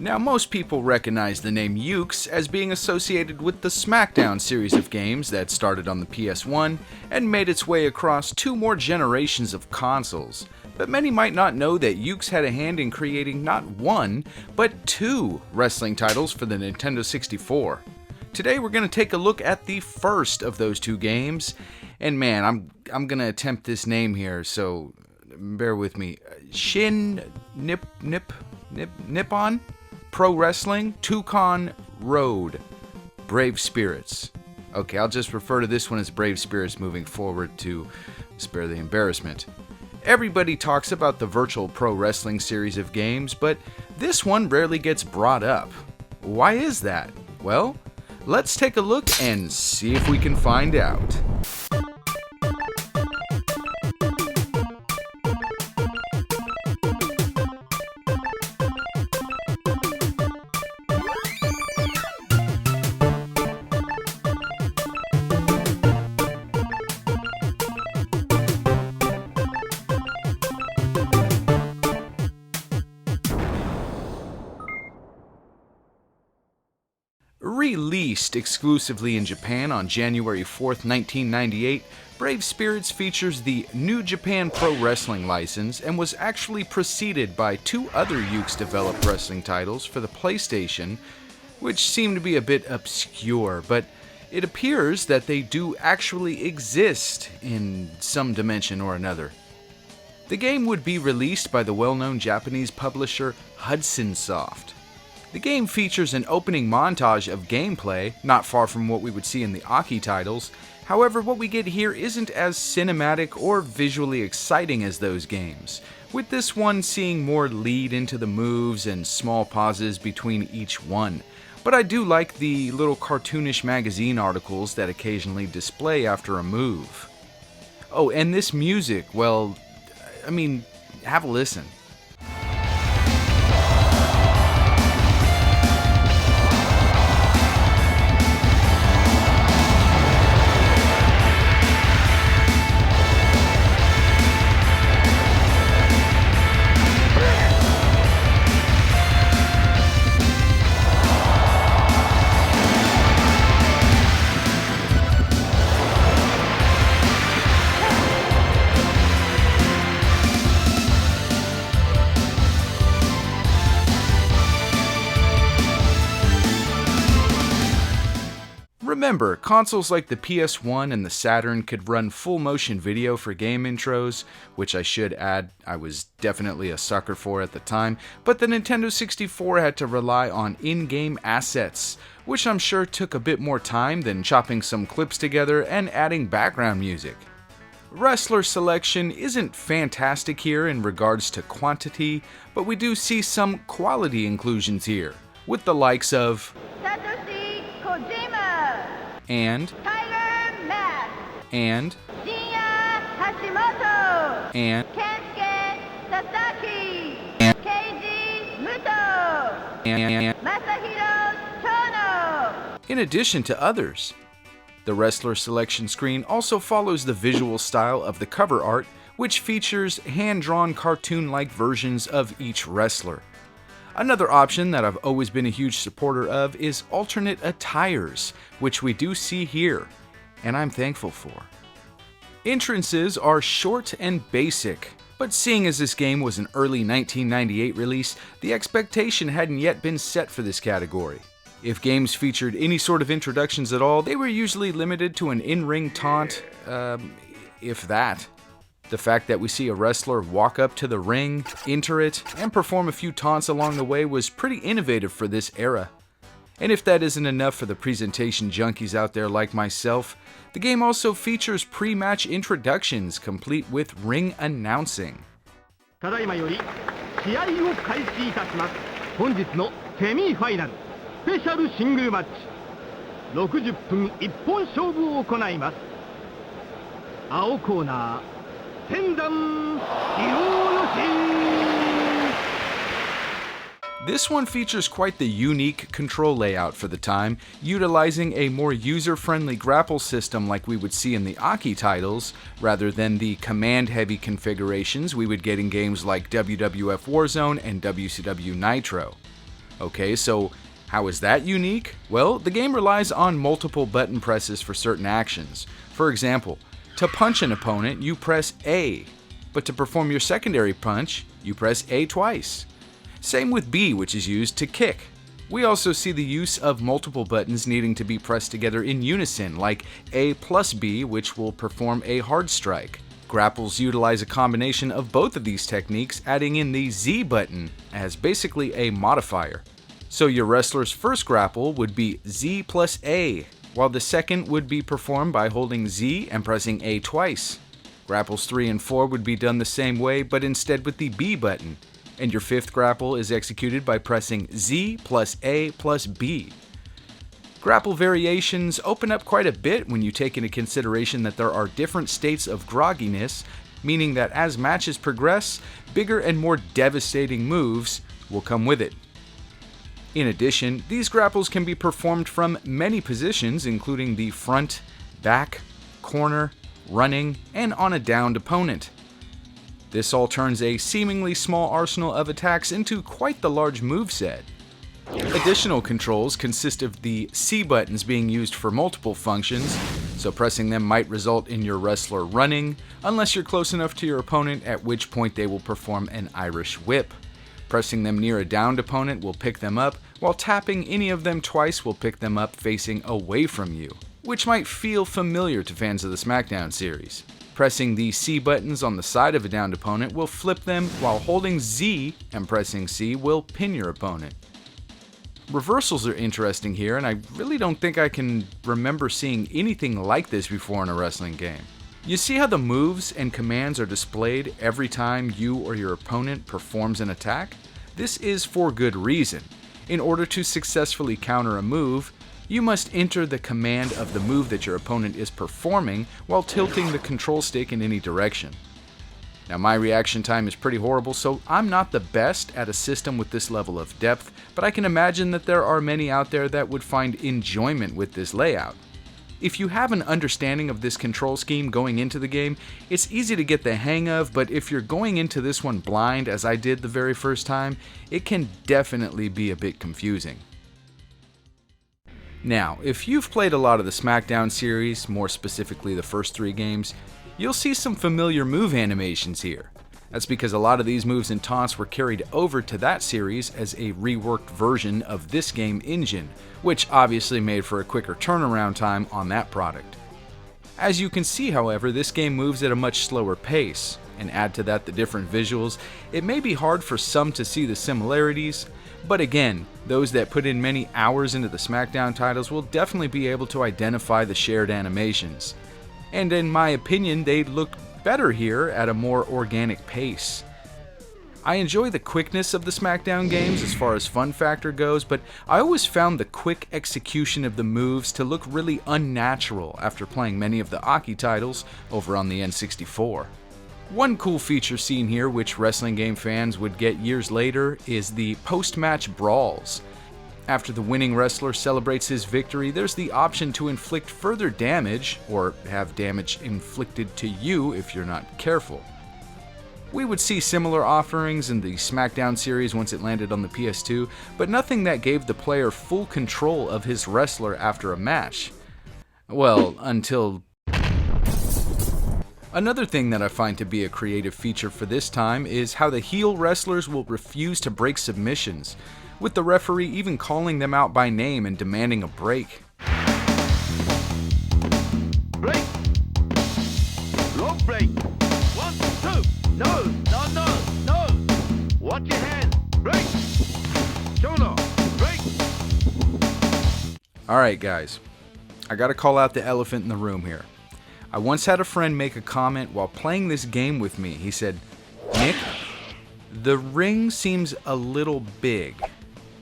Now, most people recognize the name Yuke as being associated with the SmackDown series of games that started on the PS1 and made its way across 2 more generations of consoles. But many might not know that Yuke had a hand in creating not 1, but 2 wrestling titles for the Nintendo 64. Today we're going to take a look at the first of those 2 games, and man, I'm going to attempt this name here, so bear with me. Shin Nippon Pro Wrestling, Tohkon Road Brave Spirits. Okay, I'll just refer to this one as Brave Spirits moving forward to spare the embarrassment. Everybody talks about the virtual pro wrestling series of games, but this one rarely gets brought up. Why is that? Well, let's take a look and see if we can find out. Released exclusively in Japan on January 4th, 1998, Brave Spirits features the New Japan Pro Wrestling license and was actually preceded by 2 other Yuke-developed wrestling titles for the PlayStation, which seem to be a bit obscure, but it appears that they do actually exist in some dimension or another. The game would be released by the well-known Japanese publisher Hudson. The game features an opening montage of gameplay, not far from what we would see in the Aki titles. However, what we get here isn't as cinematic or visually exciting as those games, with this one seeing more lead into the moves and small pauses between each one. But I do like the little cartoonish magazine articles that occasionally display after a move. Oh, and this music, well, I mean, have a listen. Remember, consoles like the PS1 and the Saturn could run full motion video for game intros, which I should add I was definitely a sucker for at the time, but the Nintendo 64 had to rely on in-game assets, which I'm sure took a bit more time than chopping some clips together and adding background music. Wrestler selection isn't fantastic here in regards to quantity, but we do see some quality inclusions here, with the likes of and Tiger Mask and Shinya Hashimoto and Kensuke Sasaki and Keiji Muto Masahiro Chono. in addition to others. The wrestler selection screen also follows the visual style of the cover art, which features hand-drawn cartoon-like versions of each wrestler. Another option that I've always been a huge supporter of is alternate attires, which we do see here, and I'm thankful for. Entrances are short and basic, but seeing as this game was an early 1998 release, the expectation hadn't yet been set for this category. If games featured any sort of introductions at all, they were usually limited to an in-ring taunt, if that. The fact that we see a wrestler walk up to the ring, enter it, and perform a few taunts along the way was pretty innovative for this era. And if that isn't enough for the presentation junkies out there like myself, the game also features pre-match introductions complete with ring announcing. ただいまより試合を開始いたします。本日のセミファイナルスペシャルシングルマッチ60分一本勝負を行います。青コーナー This one features quite the unique control layout for the time, utilizing a more user-friendly grapple system like we would see in the Aki titles, rather than the command-heavy configurations we would get in games like WWF Warzone and WCW Nitro. Okay, so how is that unique? Well, the game relies on multiple button presses for certain actions. For example, to punch an opponent, you press A, but to perform your secondary punch, you press A twice. Same with B, which is used to kick. We also see the use of multiple buttons needing to be pressed together in unison, like A plus B, which will perform a hard strike. Grapples utilize a combination of both of these techniques, adding in the Z button as basically a modifier. So your wrestler's first grapple would be Z plus A, while the second would be performed by holding Z and pressing A twice. Grapples 3 and 4 would be done the same way, but instead with the B button. And your fifth grapple is executed by pressing Z plus A plus B. Grapple variations open up quite a bit when you take into consideration that there are different states of grogginess, meaning that as matches progress, bigger and more devastating moves will come with it. In addition, these grapples can be performed from many positions, including the front, back, corner, running, and on a downed opponent. This all turns a seemingly small arsenal of attacks into quite the large moveset. Additional controls consist of the C buttons being used for multiple functions, so pressing them might result in your wrestler running, unless you're close enough to your opponent, at which point they will perform an Irish whip. Pressing them near a downed opponent will pick them up, while tapping any of them twice will pick them up facing away from you, which might feel familiar to fans of the SmackDown series. Pressing the C buttons on the side of a downed opponent will flip them, while holding Z and pressing C will pin your opponent. Reversals are interesting here, and I really don't think I can remember seeing anything like this before in a wrestling game. You see how the moves and commands are displayed every time you or your opponent performs an attack? This is for good reason. In order to successfully counter a move, you must enter the command of the move that your opponent is performing while tilting the control stick in any direction. Now, my reaction time is pretty horrible, so I'm not the best at a system with this level of depth, but I can imagine that there are many out there that would find enjoyment with this layout. If you have an understanding of this control scheme going into the game, it's easy to get the hang of, but if you're going into this one blind, as I did the very first time, it can definitely be a bit confusing. Now, if you've played a lot of the SmackDown series, more specifically the first 3 games, you'll see some familiar move animations here. That's because a lot of these moves and taunts were carried over to that series as a reworked version of this game engine, which obviously made for a quicker turnaround time on that product. As you can see, however, this game moves at a much slower pace, and add to that the different visuals, it may be hard for some to see the similarities, but again, those that put in many hours into the SmackDown titles will definitely be able to identify the shared animations. And in my opinion, they look better here at a more organic pace. I enjoy the quickness of the SmackDown games as far as fun factor goes, but I always found the quick execution of the moves to look really unnatural after playing many of the Aki titles over on the N64. One cool feature seen here, which wrestling game fans would get years later, is the post-match brawls. After the winning wrestler celebrates his victory, there's the option to inflict further damage, or have damage inflicted to you if you're not careful. We would see similar offerings in the SmackDown series once it landed on the PS2, but nothing that gave the player full control of his wrestler after a match. Well, until... Another thing that I find to be a creative feature for this time is how the heel wrestlers will refuse to break submissions, with the referee even calling them out by name and demanding a break. Break! Rope break! 1, 2! No! No! No! No! Watch your hand! Break! Shoulder! Break! Alright guys, I gotta call out the elephant in the room here. I once had a friend make a comment while playing this game with me. He said, "Nick, the ring seems a little big."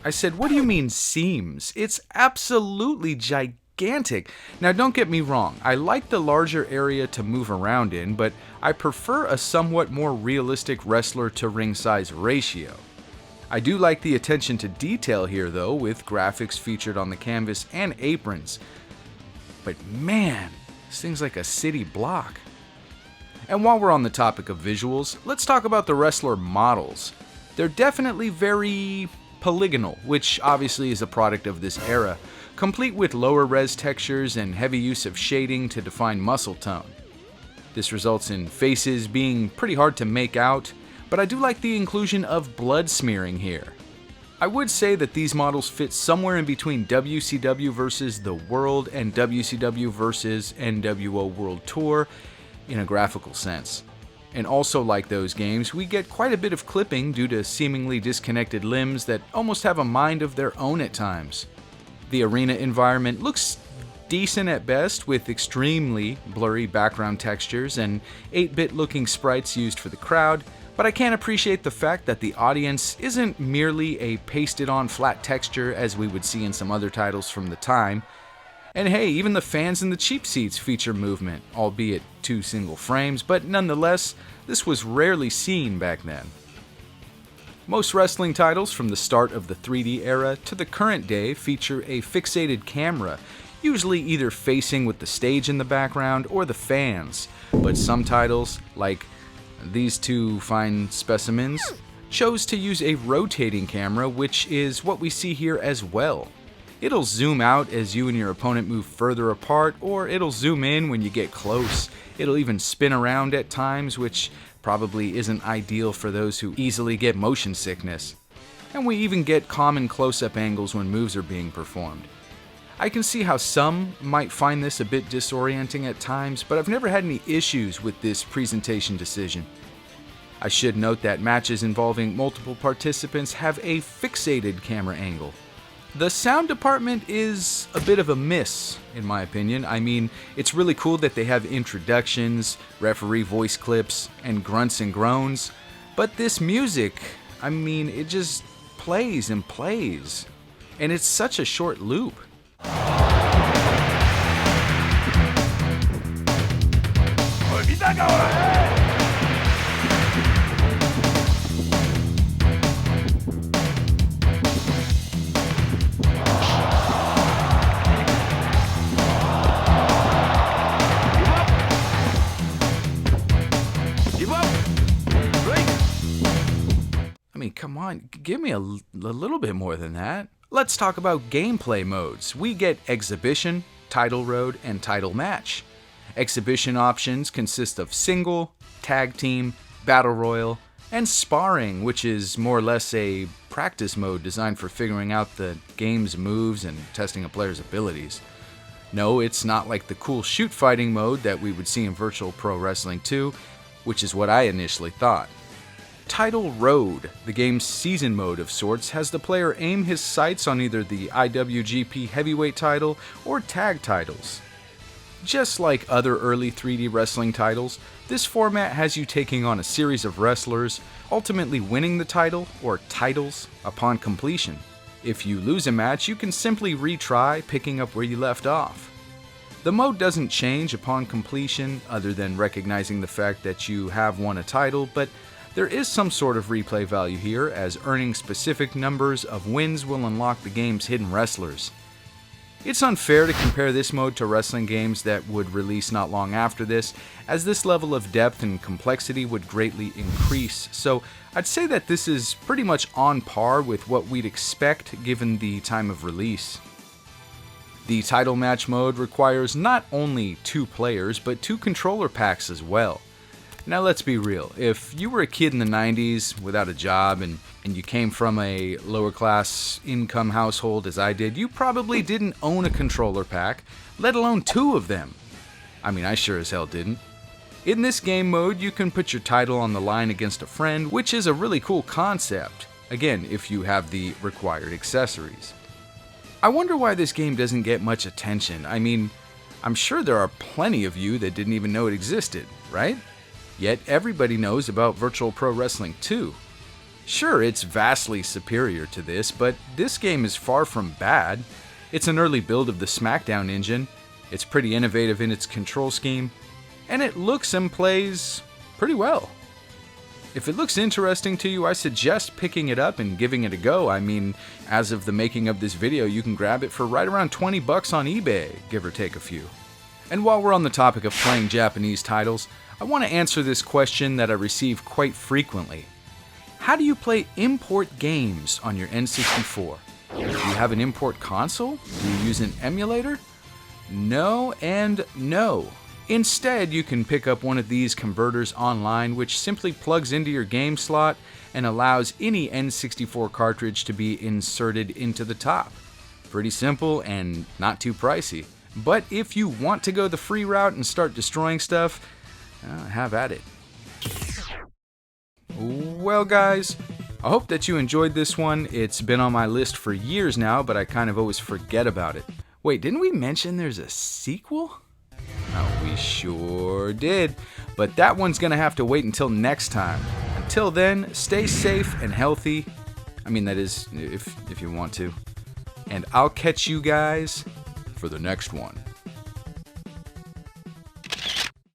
I said, "What do you mean seems? It's absolutely gigantic." Now don't get me wrong, I like the larger area to move around in, but I prefer a somewhat more realistic wrestler to ring size ratio. I do like the attention to detail here though, with graphics featured on the canvas and aprons. But man, this thing's like a city block. And while we're on the topic of visuals, let's talk about the wrestler models. They're definitely very polygonal, which obviously is a product of this era, complete with lower res textures and heavy use of shading to define muscle tone. This results in faces being pretty hard to make out, but I do like the inclusion of blood smearing here. I would say that these models fit somewhere in between WCW vs. The World and WCW vs. NWO World Tour in a graphical sense. And also like those games, we get quite a bit of clipping due to seemingly disconnected limbs that almost have a mind of their own at times. The arena environment looks decent at best, with extremely blurry background textures and 8-bit looking sprites used for the crowd, but I can't appreciate the fact that the audience isn't merely a pasted on flat texture as we would see in some other titles from the time. And hey, even the fans in the cheap seats feature movement, albeit 2 single frames, but nonetheless, this was rarely seen back then. Most wrestling titles from the start of the 3D era to the current day feature a fixated camera, usually either facing with the stage in the background or the fans, but some titles, like these two fine specimens, chose to use a rotating camera, which is what we see here as well. It'll zoom out as you and your opponent move further apart, or it'll zoom in when you get close. It'll even spin around at times, which probably isn't ideal for those who easily get motion sickness. And we even get common close-up angles when moves are being performed. I can see how some might find this a bit disorienting at times, but I've never had any issues with this presentation decision. I should note that matches involving multiple participants have a fixated camera angle. The sound department is a bit of a miss, in my opinion. I mean, it's really cool that they have introductions, referee voice clips, and grunts and groans, but this music, I mean, it just plays and plays, and it's such a short loop. I mean, come on, give me a little bit more than that. Let's talk about gameplay modes. We get Exhibition, Title Road, and Title Match. Exhibition options consist of Single, Tag Team, Battle Royal, and Sparring, which is more or less a practice mode designed for figuring out the game's moves and testing a player's abilities. No, it's not like the cool shoot fighting mode that we would see in Virtual Pro Wrestling 2, which is what I initially thought. Title Road, the game's season mode of sorts, has the player aim his sights on either the IWGP Heavyweight title or tag titles. Just like other early 3D wrestling titles, this format has you taking on a series of wrestlers, ultimately winning the title or titles upon completion. If you lose a match, you can simply retry, picking up where you left off. The mode doesn't change upon completion, other than recognizing the fact that you have won a title, but there is some sort of replay value here, as earning specific numbers of wins will unlock the game's hidden wrestlers. It's unfair to compare this mode to wrestling games that would release not long after this, as this level of depth and complexity would greatly increase, so I'd say that this is pretty much on par with what we'd expect given the time of release. The title match mode requires not only 2 players, but 2 controller packs as well. Now let's be real, if you were a kid in the 90s without a job and you came from a lower class income household as I did, you probably didn't own a controller pack, let alone 2 of them. I mean, I sure as hell didn't. In this game mode, you can put your title on the line against a friend, which is a really cool concept, again, if you have the required accessories. I wonder why this game doesn't get much attention. I mean, I'm sure there are plenty of you that didn't even know it existed, right? Yet everybody knows about Virtual Pro Wrestling 2. Sure, it's vastly superior to this, but this game is far from bad. It's an early build of the SmackDown engine, it's pretty innovative in its control scheme, and it looks and plays pretty well. If it looks interesting to you, I suggest picking it up and giving it a go. I mean, as of the making of this video, you can grab it for right around 20 bucks on eBay, give or take a few. And while we're on the topic of playing Japanese titles, I want to answer this question that I receive quite frequently. How do you play import games on your N64? Do you have an import console? Do you use an emulator? No and no. Instead, you can pick up one of these converters online, which simply plugs into your game slot and allows any N64 cartridge to be inserted into the top. Pretty simple and not too pricey. But if you want to go the free route and start destroying stuff, have at it. Well, guys, I hope that you enjoyed this one. It's been on my list for years now, but I kind of always forget about it. Wait, didn't we mention there's a sequel? Oh, we sure did. But that one's gonna have to wait until next time. Until then, stay safe and healthy. I mean, that is, if you want to. And I'll catch you guys for the next one.